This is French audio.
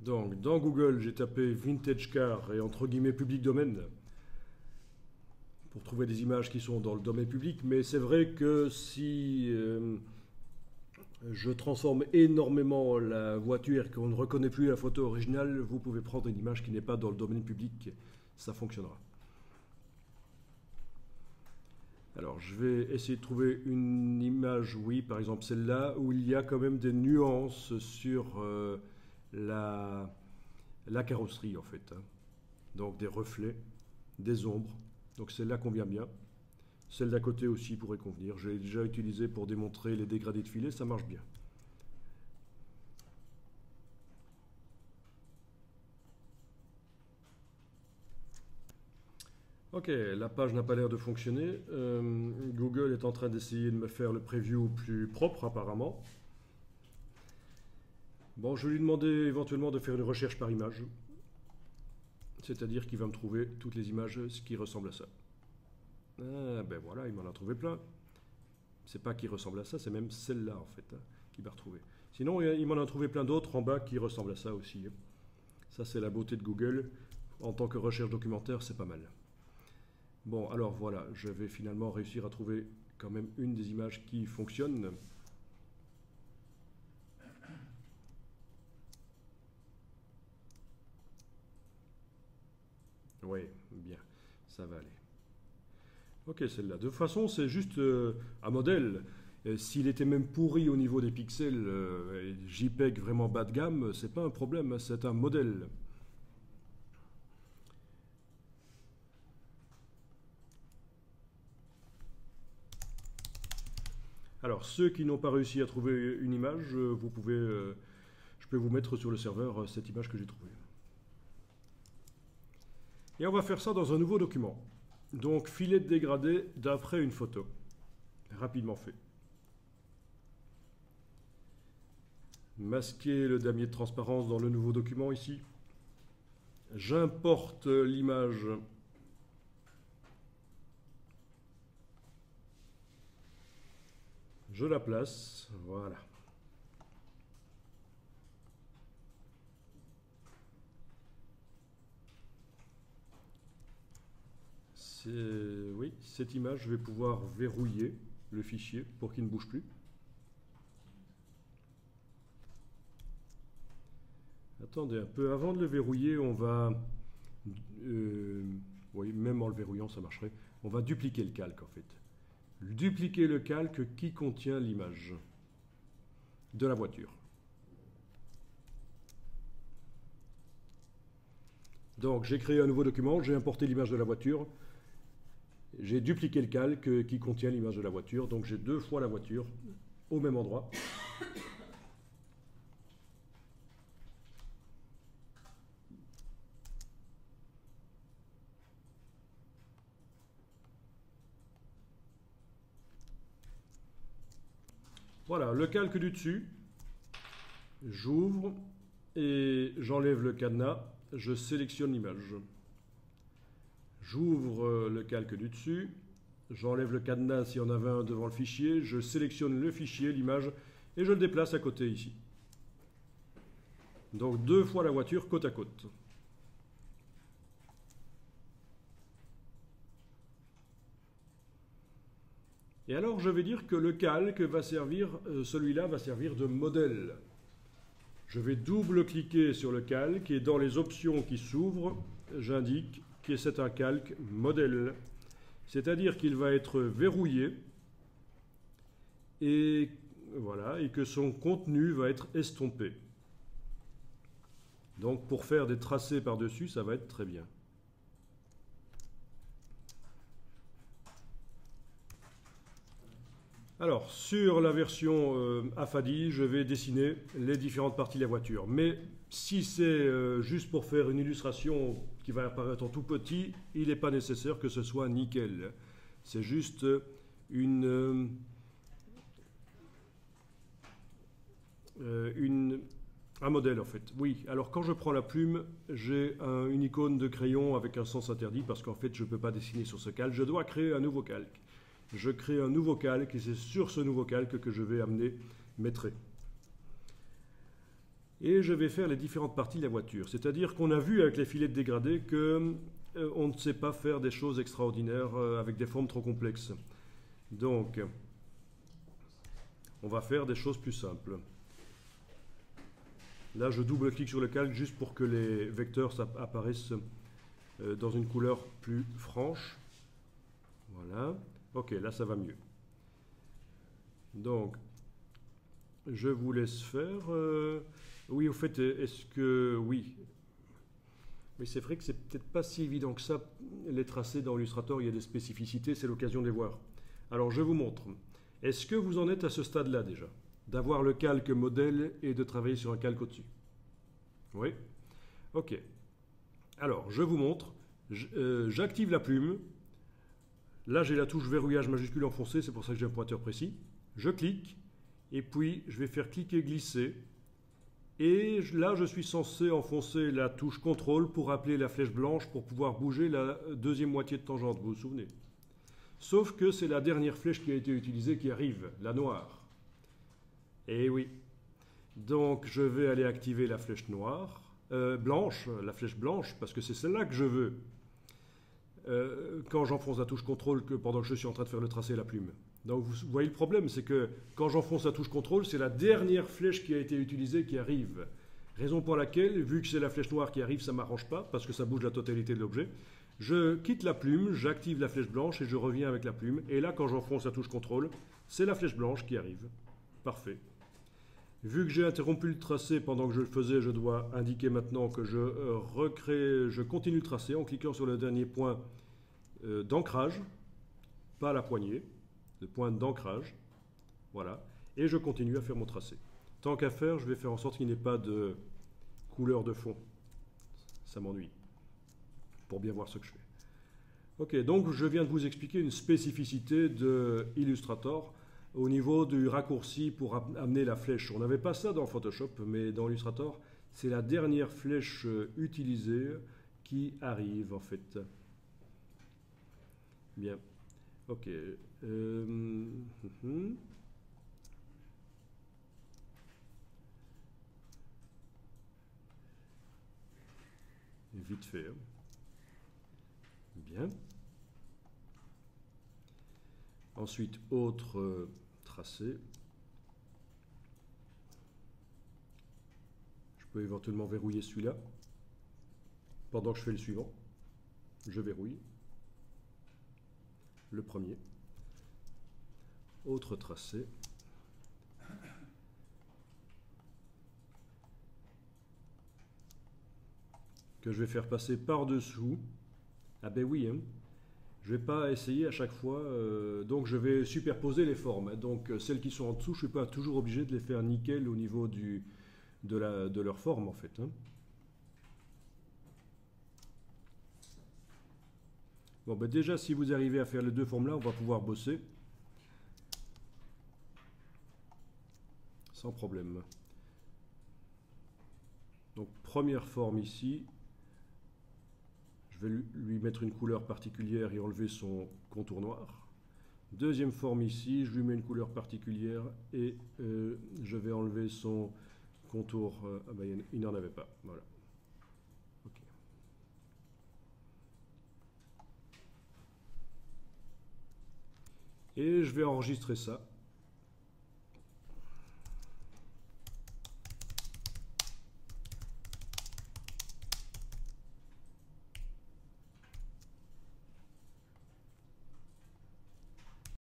Donc, dans Google, j'ai tapé vintage car et entre guillemets public domaine pour trouver des images qui sont dans le domaine public. Mais c'est vrai que si je transforme énormément la voiture et qu'on ne reconnaît plus la photo originale, vous pouvez prendre une image qui n'est pas dans le domaine public. Ça fonctionnera. Alors, je vais essayer de trouver une image, oui, par exemple celle-là, où il y a quand même des nuances sur la carrosserie, en fait, hein. Donc, des reflets, des ombres. Donc, celle-là convient bien. Celle d'à côté aussi pourrait convenir. Je l'ai déjà utilisée pour démontrer les dégradés de filet, ça marche bien. Ok, la page n'a pas l'air de fonctionner. Google est en train d'essayer de me faire le preview plus propre apparemment. Bon, je vais lui demander éventuellement de faire une recherche par image. C'est-à-dire qu'il va me trouver toutes les images qui ressemblent à ça. Ah, ben voilà, il m'en a trouvé plein. C'est pas qui ressemble à ça, c'est même celle-là en fait, hein, qu'il va retrouver. Sinon, il m'en a trouvé plein d'autres en bas qui ressemblent à ça aussi, hein. Ça, c'est la beauté de Google. En tant que recherche documentaire, c'est pas mal. Bon, alors voilà, je vais finalement réussir à trouver quand même une des images qui fonctionne. Oui, bien, ça va aller. Ok, celle-là. De toute façon, c'est juste un modèle. S'il était même pourri au niveau des pixels, JPEG vraiment bas de gamme, c'est pas un problème, hein, c'est un modèle. Alors, ceux qui n'ont pas réussi à trouver une image, je peux vous mettre sur le serveur cette image que j'ai trouvée. Et on va faire ça dans un nouveau document. Donc, filet de dégradé d'après une photo. Rapidement fait. Masquer le damier de transparence dans le nouveau document ici. J'importe l'image. Je la place. Voilà. Oui, cette image, je vais pouvoir verrouiller le fichier pour qu'il ne bouge plus. Attendez un peu, avant de le verrouiller, on va... oui, même en le verrouillant, ça marcherait. On va dupliquer le calque, en fait. Dupliquer le calque qui contient l'image de la voiture. Donc, j'ai créé un nouveau document, j'ai importé l'image de la voiture. J'ai dupliqué le calque qui contient l'image de la voiture. Donc, j'ai deux fois la voiture au même endroit. Voilà, le calque du dessus, j'ouvre et j'enlève le cadenas, je sélectionne l'image. J'ouvre le calque du dessus, j'enlève le cadenas s'il y en avait un devant le fichier, je sélectionne le fichier, l'image, et je le déplace à côté ici. Donc deux fois la voiture côte à côte. Et alors je vais dire que le calque va servir, celui-là va servir de modèle. Je vais double-cliquer sur le calque et dans les options qui s'ouvrent, j'indique que c'est un calque modèle. C'est-à-dire qu'il va être verrouillé et, voilà, et que son contenu va être estompé. Donc pour faire des tracés par-dessus, ça va être très bien. Alors, sur la version AFADI, je vais dessiner les différentes parties de la voiture. Mais si c'est juste pour faire une illustration qui va apparaître en tout petit, il n'est pas nécessaire que ce soit nickel. C'est juste un modèle en fait. Oui, alors quand je prends la plume, j'ai une icône de crayon avec un sens interdit parce qu'en fait je ne peux pas dessiner sur ce calque. Je dois créer un nouveau calque. Je crée un nouveau calque et c'est sur ce nouveau calque que je vais amener mes traits. Et je vais faire les différentes parties de la voiture. C'est-à-dire qu'on a vu avec les filets de dégradé que on ne sait pas faire des choses extraordinaires avec des formes trop complexes. Donc, on va faire des choses plus simples. Là, je double-clique sur le calque juste pour que les vecteurs apparaissent dans une couleur plus franche. Voilà. Ok, là, ça va mieux. Donc, je vous laisse faire. Oui, au fait, est-ce que... Oui. Mais c'est vrai que c'est peut-être pas si évident que ça, les tracés dans Illustrator, il y a des spécificités, c'est l'occasion de les voir. Alors, je vous montre. Est-ce que vous en êtes à ce stade-là déjà? D'avoir le calque modèle et de travailler sur un calque au-dessus? Oui? Ok. Alors, je vous montre. J'active la plume. Là, j'ai la touche verrouillage majuscule enfoncée, c'est pour ça que j'ai un pointeur précis. Je clique, et puis je vais faire cliquer-glisser. Et là, je suis censé enfoncer la touche CTRL pour appeler la flèche blanche pour pouvoir bouger la deuxième moitié de tangente, vous vous souvenez? Sauf que c'est la dernière flèche qui a été utilisée qui arrive, la noire. Et oui. Donc, je vais aller activer la flèche noire, blanche, la flèche blanche, parce que c'est celle-là que je veux. Quand j'enfonce la touche CTRL pendant que je suis en train de faire le tracé et la plume. Donc vous voyez le problème, c'est que quand j'enfonce la touche CTRL, c'est la dernière flèche qui a été utilisée qui arrive. Raison pour laquelle, vu que c'est la flèche noire qui arrive, ça ne m'arrange pas, parce que ça bouge la totalité de l'objet. Je quitte la plume, j'active la flèche blanche et je reviens avec la plume. Et là, quand j'enfonce la touche CTRL, c'est la flèche blanche qui arrive. Parfait. Vu que j'ai interrompu le tracé pendant que je le faisais, je dois indiquer maintenant que je continue le tracé en cliquant sur le dernier point d'ancrage, pas la poignée, le point d'ancrage, voilà, et je continue à faire mon tracé. Tant qu'à faire, je vais faire en sorte qu'il n'y ait pas de couleur de fond, ça m'ennuie, pour bien voir ce que je fais. Ok, donc je viens de vous expliquer une spécificité de Illustrator au niveau du raccourci pour amener la flèche. On n'avait pas ça dans Photoshop, mais dans Illustrator, c'est la dernière flèche utilisée qui arrive en fait. Bien, ok. Vite fait. Bien. Ensuite, autre tracé. Je peux éventuellement verrouiller celui-là. Pendant que je fais le suivant, je verrouille. Le premier. Autre tracé. Que je vais faire passer par-dessous. Ah ben oui, hein. Je ne vais pas essayer à chaque fois, donc je vais superposer les formes. Donc celles qui sont en dessous, je ne suis pas toujours obligé de les faire nickel au niveau de leur forme en fait. Hein. Bon, ben déjà, si vous arrivez à faire les deux formes-là, on va pouvoir bosser. Sans problème. Donc première forme ici. Je vais lui mettre une couleur particulière et enlever son contour noir. Deuxième forme ici, je lui mets une couleur particulière et je vais enlever son contour. Ah ben, il n'en avait pas. Voilà. Okay. Et je vais enregistrer ça.